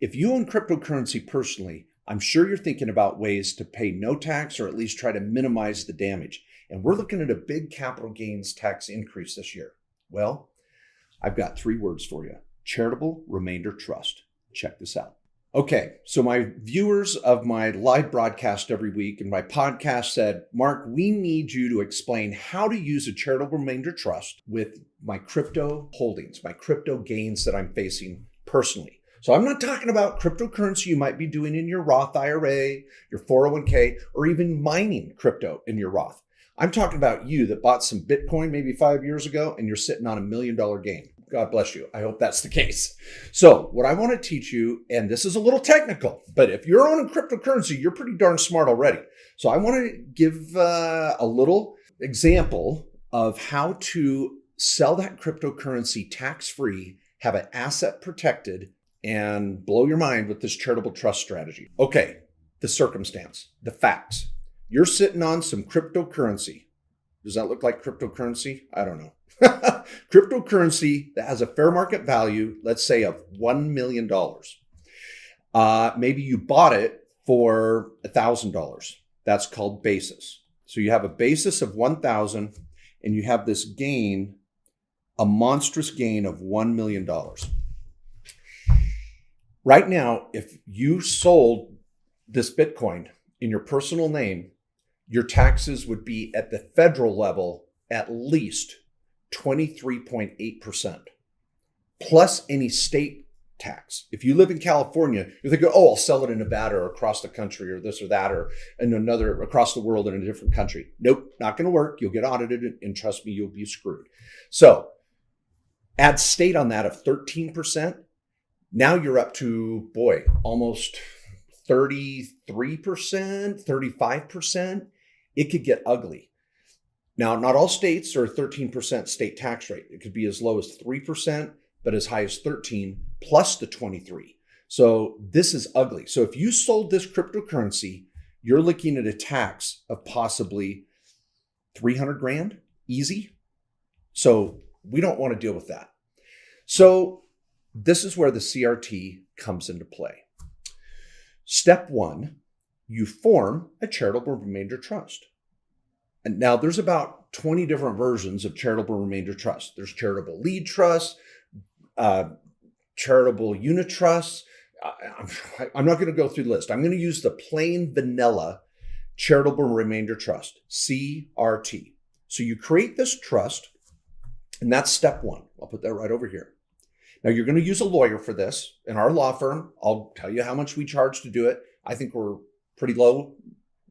If you own cryptocurrency personally, I'm sure you're thinking about ways to pay no tax or at least try to minimize the damage. And we're looking at a big capital gains tax increase this year. Well, I've got 3 words for you: charitable remainder trust. Check this out. Okay, so my viewers of my live broadcast every week and my podcast said, Mark, we need you to explain how to use a charitable remainder trust with my crypto holdings, my crypto gains that I'm facing personally. So I'm not talking about cryptocurrency you might be doing in your Roth IRA, your 401k, or even mining crypto in your Roth. I'm talking about you that bought some Bitcoin maybe 5 years ago and you're sitting on $1 million gain. God bless you. I hope that's the case. So what I want to teach you, and this is a little technical, but if you're owning cryptocurrency, you're pretty darn smart already. So I want to give a little example of how to sell that cryptocurrency tax-free, have an asset protected, and blow your mind with this charitable trust strategy. Okay, the circumstance, the facts. You're sitting on some cryptocurrency. Does that look like cryptocurrency? I don't know. Cryptocurrency that has a fair market value, let's say of $1 million. Maybe you bought it for $1,000. That's called basis. So you have a basis of 1,000 and you have this gain, a monstrous gain of $1 million. Right now, if you sold this Bitcoin in your personal name, your taxes would be at the federal level at least 23.8%, plus any state tax. If you live in California, you're thinking, oh, I'll sell it in Nevada or across the country or this or that or in another across the world in a different country. Nope, not going to work. You'll get audited and trust me, you'll be screwed. So add state on that of 13%. Now you're up to, boy, almost 33%, 35%. It could get ugly. Now, not all states are 13% state tax rate. It could be as low as 3%, but as high as 13 plus the 23. So this is ugly. So if you sold this cryptocurrency, you're looking at a tax of possibly 300 grand, easy. So we don't want to deal with that. So this is where the CRT comes into play. Step 1, you form a charitable remainder trust. And now there's about 20 different versions of charitable remainder trust. There's charitable lead trust, charitable unit trust. I'm not going to go through the list. I'm going to use the plain vanilla charitable remainder trust, CRT. So you create this trust, and that's step 1. I'll put that right over here. Now you're going to use a lawyer for this. In our law firm, I'll tell you how much we charge to do it. I think we're pretty low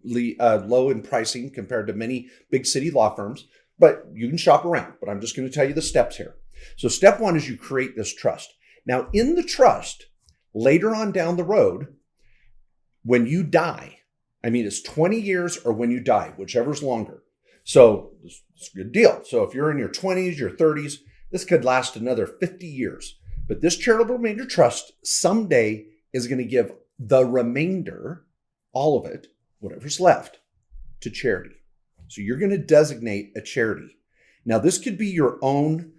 in pricing compared to many big city law firms, but you can shop around. But I'm just going to tell you the steps here. So step 1 is you create this trust. Now in the trust, later on down the road, when you die, I mean, it's 20 years or when you die, whichever's longer. So it's a good deal. So if you're in your 20s, your 30s, this could last another 50 years. But this charitable remainder trust someday is going to give the remainder, all of it, whatever's left, to charity. So you're going to designate a charity. Now, this could be your own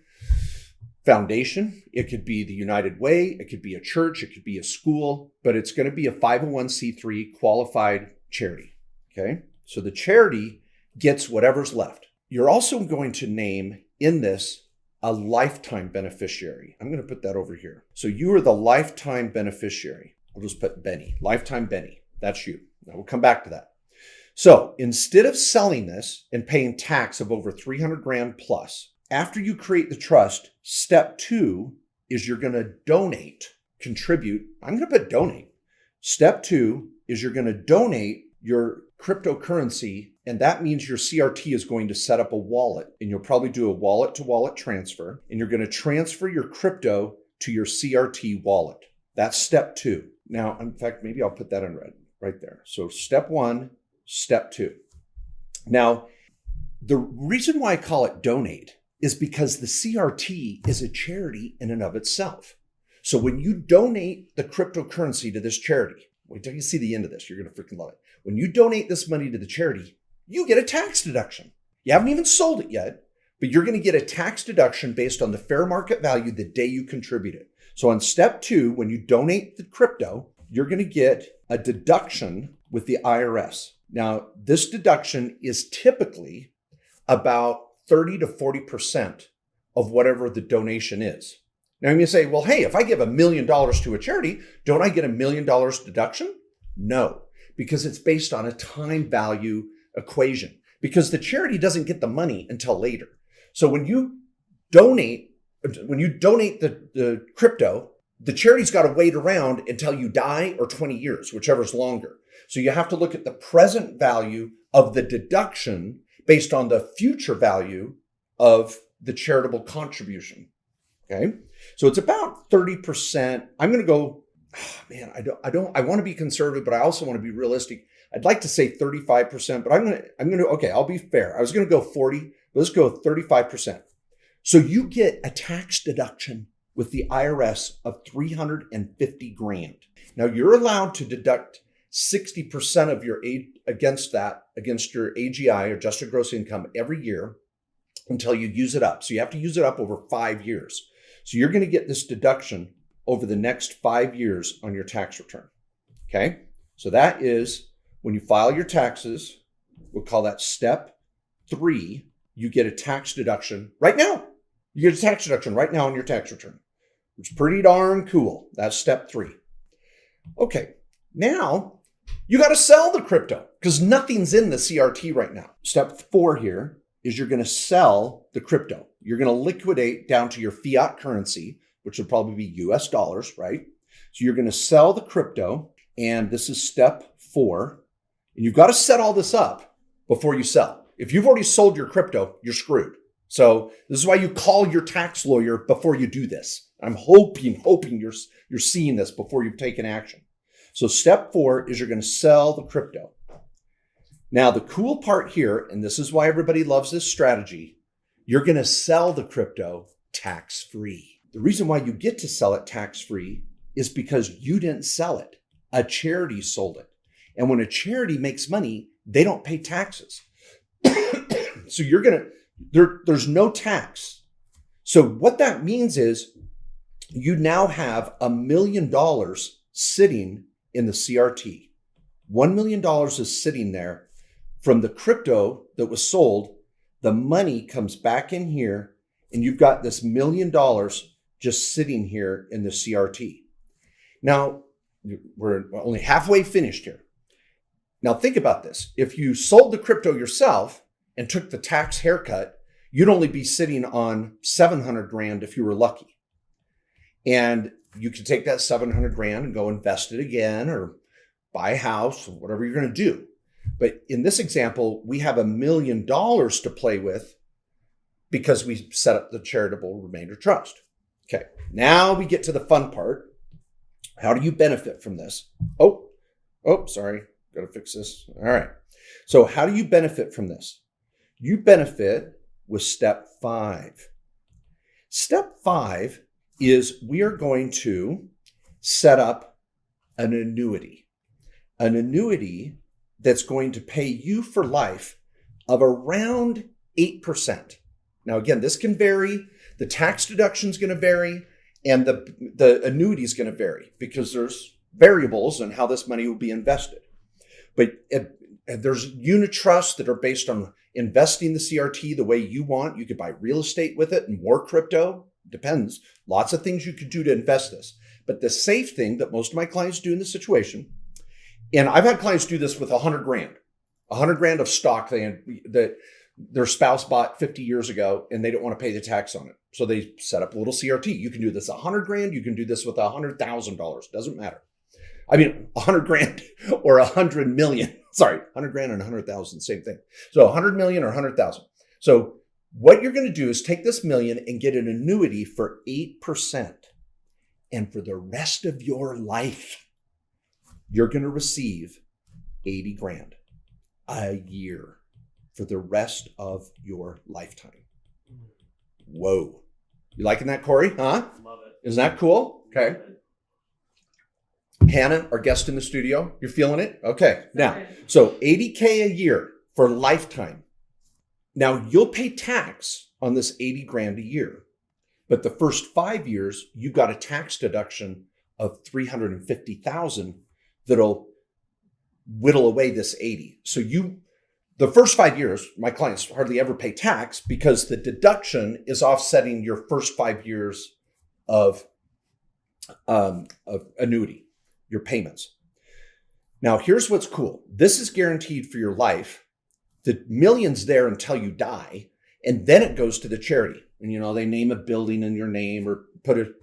foundation. It could be the United Way. It could be a church. It could be a school. But it's going to be a 501c3 qualified charity. Okay? So the charity gets whatever's left. You're also going to name in this a lifetime beneficiary. I'm going to put that over here. So you are the lifetime beneficiary. I'll just put Benny, lifetime Benny. That's you. Now we'll come back to that. So instead of selling this and paying tax of over 300 grand plus, after you create the trust, step 2 is you're going to donate, contribute. I'm going to put donate. Step 2 is you're going to donate your cryptocurrency, and that means your CRT is going to set up a wallet, and you'll probably do a wallet to wallet transfer, and you're going to transfer your crypto to your CRT wallet. That's step 2. Now, in fact, maybe I'll put that in red right there. So step 1, step 2. Now, the reason why I call it donate is because the CRT is a charity in and of itself. So when you donate the cryptocurrency to this charity, wait till you see the end of this, you're going to freaking love it. When you donate this money to the charity, you get a tax deduction. You haven't even sold it yet, but you're going to get a tax deduction based on the fair market value the day you contribute it. So on step 2, when you donate the crypto, you're going to get a deduction with the IRS. Now, this deduction is typically about 30 to 40% of whatever the donation is. Now, you may say, well, hey, if I give $1 million to a charity, don't I get $1 million deduction? No, because it's based on a time value equation, because the charity doesn't get the money until later. So when you donate the crypto, the charity's got to wait around until you die or 20 years, whichever's longer. So you have to look at the present value of the deduction based on the future value of the charitable contribution. Okay. So it's about 30%. I'm going to go, I want to be conservative, but I also want to be realistic. I'd like to say 35%, but okay, I'll be fair. I was going to go 40, but let's go 35%. So you get a tax deduction with the IRS of $350,000. Now you're allowed to deduct 60% of your against your AGI, adjusted gross income, every year until you use it up. So you have to use it up over 5 years. So you're going to get this deduction over the next 5 years on your tax return. Okay. So that is when you file your taxes, we'll call that step 3. You get a tax deduction right now. You get a tax deduction right now on your tax return, which is pretty darn cool. That's step 3. Okay. Now you got to sell the crypto because nothing's in the CRT right now. Step 4 here is you're going to sell the crypto. You're going to liquidate down to your fiat currency, which would probably be US dollars, right? So you're going to sell the crypto, and this is step 4. And you've got to set all this up before you sell. If you've already sold your crypto, you're screwed. So this is why you call your tax lawyer before you do this. I'm hoping you're seeing this before you've taken action. So step 4 is you're going to sell the crypto. Now, the cool part here, and this is why everybody loves this strategy, you're going to sell the crypto tax-free. The reason why you get to sell it tax-free is because you didn't sell it. A charity sold it. And when a charity makes money, they don't pay taxes. So there's no tax. So what that means is you now have $1 million sitting in the CRT. $1 million is sitting there from the crypto that was sold. The money comes back in here, and you've got this $1 million just sitting here in the CRT. Now, we're only halfway finished here. Now, think about this. If you sold the crypto yourself and took the tax haircut, you'd only be sitting on $700,000 if you were lucky. And you could take that $700,000 and go invest it again or buy a house or whatever you're going to do. But in this example, we have $1 million to play with because we set up the charitable remainder trust. Okay, now we get to the fun part. How do you benefit from this? Oh, sorry. Got to fix this. All right. So how do you benefit from this? You benefit with step 5. Step 5 is we are going to set up an annuity that's going to pay you for life of around 8%. Now, again, this can vary. The tax deduction is going to vary, and the annuity is going to vary because there's variables in how this money will be invested. But there's unit trusts that are based on investing the CRT the way you want. You could buy real estate with it and more crypto. Depends. Lots of things you could do to invest this. But the safe thing that most of my clients do in this situation, and I've had clients do this with $100,000 of stock that their spouse bought 50 years ago, and they don't want to pay the tax on it. So they set up a little CRT. You can do this $100,000. You can do this with $100,000. Doesn't matter. I mean, $100,000 or 100 million. Sorry, $100,000 and 100,000, same thing. So 100 million or 100,000. So what you're going to do is take this million and get an annuity for 8%. And for the rest of your life, you're going to receive $80,000 a year for the rest of your lifetime. Whoa. You liking that, Corey? Huh? Love it. Isn't that cool? Okay. Hannah, our guest in the studio, you're feeling it? Okay. Now, so $80,000 a year for lifetime. Now, you'll pay tax on this $80,000 a year. But the first 5 years, you got a tax deduction of $350,000 that'll whittle away this 80. So the first 5 years, my clients hardly ever pay tax because the deduction is offsetting your first 5 years of annuity, your payments. Now, here's what's cool. This is guaranteed for your life. The million's there until you die, and then it goes to the charity. And, they name a building in your name or put a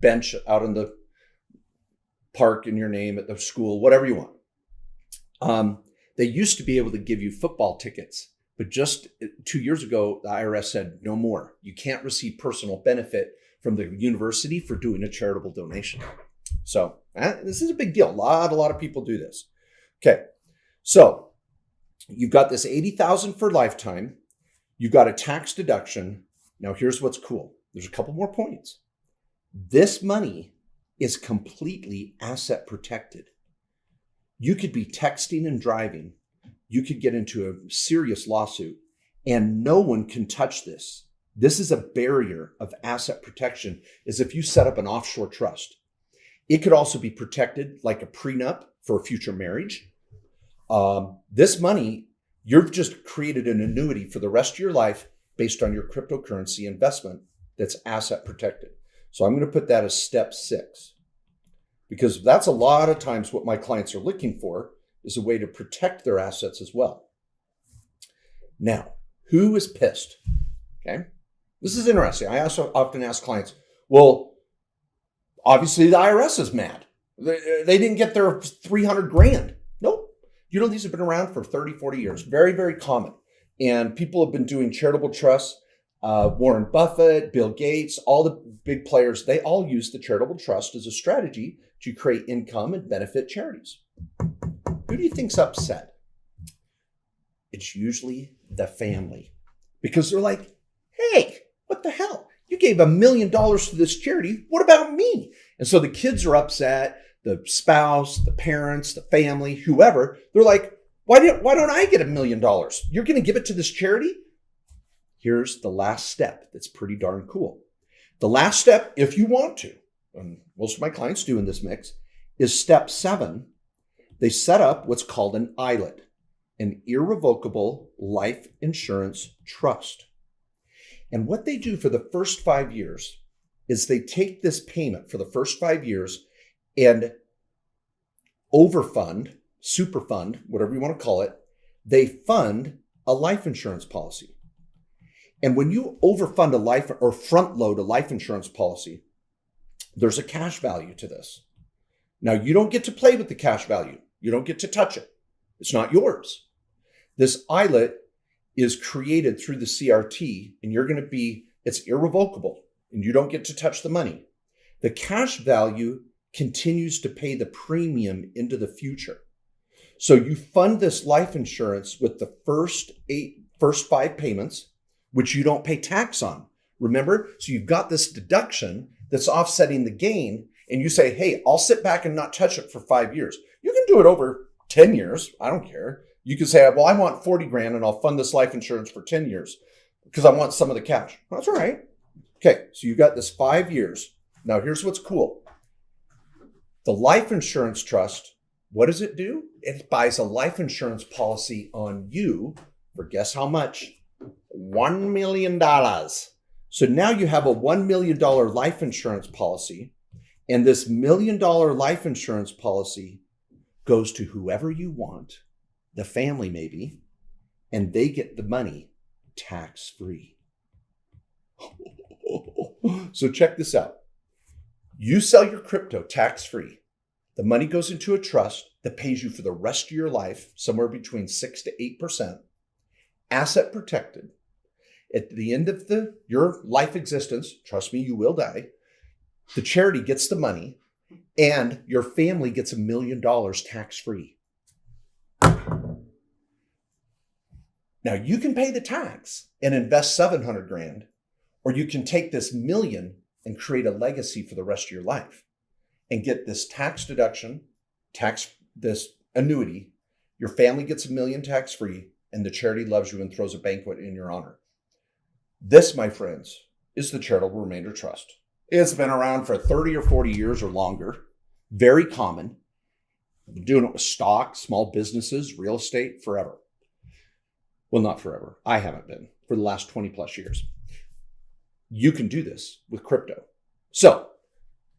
bench out in the park in your name at the school, whatever you want. They used to be able to give you football tickets, but just 2 years ago, the IRS said no more. You can't receive personal benefit from the university for doing a charitable donation. So this is a big deal. A lot of people do this. Okay, so you've got this $80,000 for lifetime. You've got a tax deduction. Now here's what's cool. There's a couple more points. This money is completely asset protected. You could be texting and driving. You could get into a serious lawsuit and no one can touch this. This is a barrier of asset protection, as if you set up an offshore trust. It could also be protected like a prenup for a future marriage. This money, you've just created an annuity for the rest of your life based on your cryptocurrency investment that's asset protected. So I'm going to put that as step 6. Because that's a lot of times what my clients are looking for is a way to protect their assets as well. Now, who is pissed? Okay. This is interesting. I also often ask clients, well, obviously the IRS is mad. They didn't get their 300 grand. Nope. These have been around for 30, 40 years. Very, very common. And people have been doing charitable trusts. Warren Buffett, Bill Gates, all the big players, they all use the charitable trust as a strategy to create income and benefit charities. Who do you think's upset? It's usually the family, because they're like, hey, what the hell? You gave $1 million to this charity. What about me? And so the kids are upset, the spouse, the parents, the family, whoever. They're like, why don't I get $1 million? You're going to give it to this charity? Here's the last step that's pretty darn cool. The last step, if you want to, and most of my clients do in this mix, is step 7. They set up what's called an ILIT, an irrevocable life insurance trust. And what they do for the first 5 years is they take this payment for the first 5 years and overfund, superfund, whatever you want to call it, they fund a life insurance policy. And when you overfund a life or front load a life insurance policy, there's a cash value to this. Now, you don't get to play with the cash value. You don't get to touch it. It's not yours. This ILIT is created through the CRT, and it's irrevocable, and you don't get to touch the money. The cash value continues to pay the premium into the future. So you fund this life insurance with the first 5 payments, which you don't pay tax on. Remember? So you've got this deduction that's offsetting the gain, and you say, hey, I'll sit back and not touch it for 5 years. You can do it over 10 years. I don't care. You can say, well, I want 40 grand and I'll fund this life insurance for 10 years because I want some of the cash. That's all right. Okay, so you got this 5 years. Now here's what's cool. The life insurance trust, what does it do? It buys a life insurance policy on you for guess how much? $1 million. So now you have a $1 million life insurance policy, and this $1 million life insurance policy goes to whoever you want, the family maybe, and they get the money tax-free. So check this out. You sell your crypto tax-free. The money goes into a trust that pays you for the rest of your life, somewhere between 6 to 8%, asset protected. At the end of your life existence, trust me, you will die, the charity gets the money and your family gets $1 million tax-free. Now you can pay the tax and invest 700 grand, or you can take this $1 million and create a legacy for the rest of your life and get this tax deduction, this annuity. Your family gets $1 million tax-free, and the charity loves you and throws a banquet in your honor. This, my friends, is the charitable remainder trust. It's been around for 30 or 40 years or longer. Very common. I've been doing it with stocks, small businesses, real estate forever. Well, not forever. I haven't been for the last 20 plus years. You can do this with crypto. So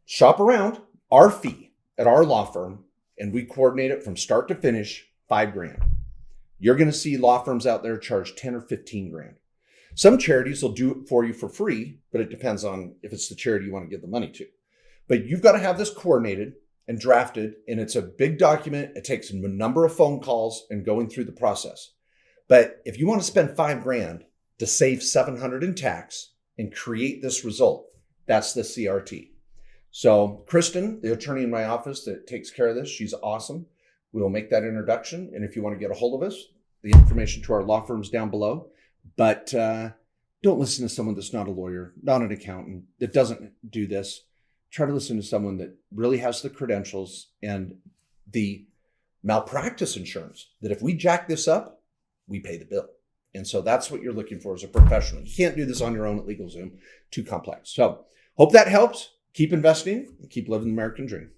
shop around. Our fee at our law firm, and we coordinate it from start to finish, $5,000. You're going to see law firms out there charge 10 or 15 grand. Some charities will do it for you for free, but it depends on if it's the charity you want to give the money to. But you've got to have this coordinated and drafted, and it's a big document. It takes a number of phone calls and going through the process. But if you want to spend $5,000 to save 700 in tax and create this result, that's the CRT. So Kristen, the attorney in my office that takes care of this, she's awesome. We will make that introduction. And if you want to get a hold of us, the information to our law firms down below. But don't listen to someone that's not a lawyer, not an accountant, that doesn't do this. Try to listen to someone that really has the credentials and the malpractice insurance, that if we jack this up, we pay the bill. And so that's what you're looking for as a professional. You can't do this on your own at LegalZoom. Too complex. So hope that helps. Keep investing and keep living the American dream.